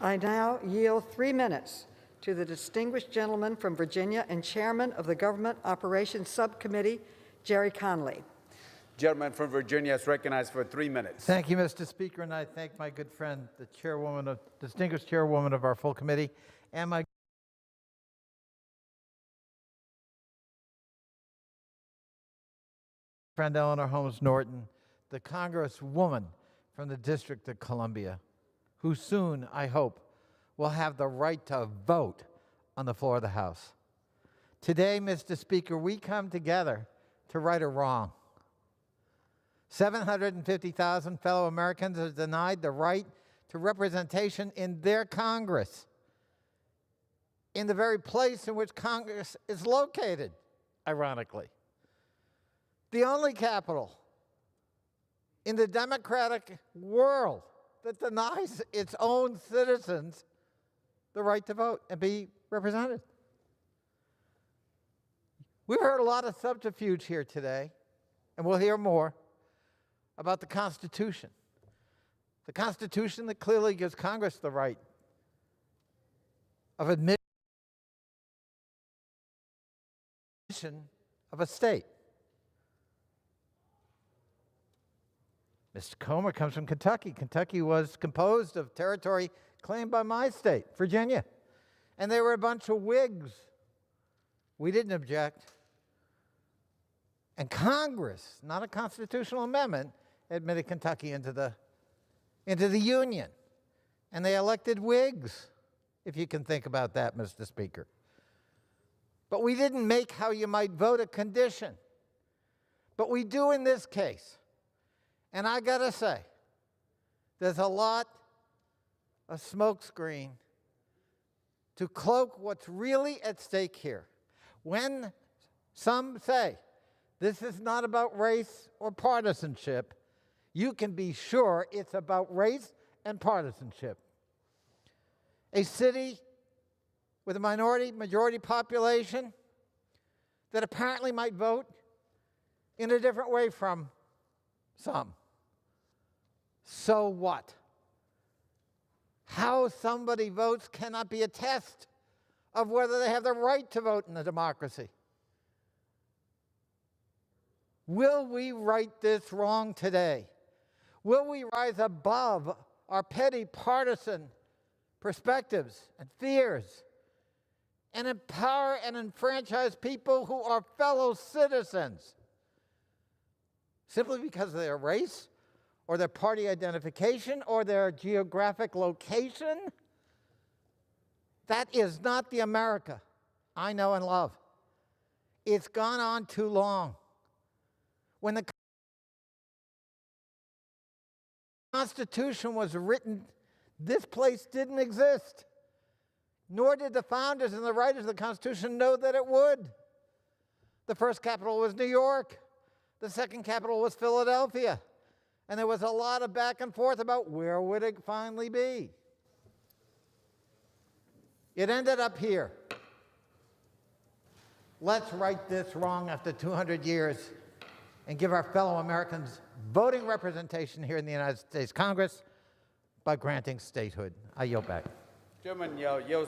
I now yield 3 minutes to the distinguished gentleman from Virginia and chairman of the Government Operations Subcommittee, Jerry Connolly. Gentleman from Virginia is recognized for 3 minutes. Thank you, Mr. Speaker, and I thank my good friend, the distinguished chairwoman of our full committee, and my friend Eleanor Holmes Norton, the Congresswoman from the District of Columbia, who soon, I hope, will have the right to vote on the floor of the House. Today, Mr. Speaker, we come together to right a wrong. 750,000 fellow Americans are denied the right to representation in their Congress, in the very place in which Congress is located, ironically. The only capital in the democratic world that denies its own citizens the right to vote and be represented. We've heard a lot of subterfuge here today, and we'll hear more about the Constitution. The Constitution that clearly gives Congress the right of admission of a state. Mr. Comer comes from Kentucky. Kentucky was composed of territory claimed by my state, Virginia. And they were a bunch of Whigs. We didn't object. And Congress, not a constitutional amendment, admitted Kentucky into the Union. And they elected Whigs, if you can think about that, Mr. Speaker. But we didn't make how you might vote a condition. But we do in this case. And I gotta say, there's a lot of smokescreen to cloak what's really at stake here. When some say this is not about race or partisanship, you can be sure it's about race and partisanship. A city with a majority population that apparently might vote in a different way from some. So what? How somebody votes cannot be a test of whether they have the right to vote in a democracy. Will we right this wrong today? Will we rise above our petty partisan perspectives and fears and empower and enfranchise people who are fellow citizens simply because of their race or their party identification or their geographic location? That is not the America I know and love. It's gone on too long. When the Constitution was written, this place didn't exist. Nor did the founders and the writers of the Constitution know that it would. The first capital was New York. The second capital was Philadelphia. And there was a lot of back and forth about where would it finally be. It ended up here. Let's right this wrong after 200 years and give our fellow Americans voting representation here in the United States Congress by granting statehood. I yield back. Gentleman yields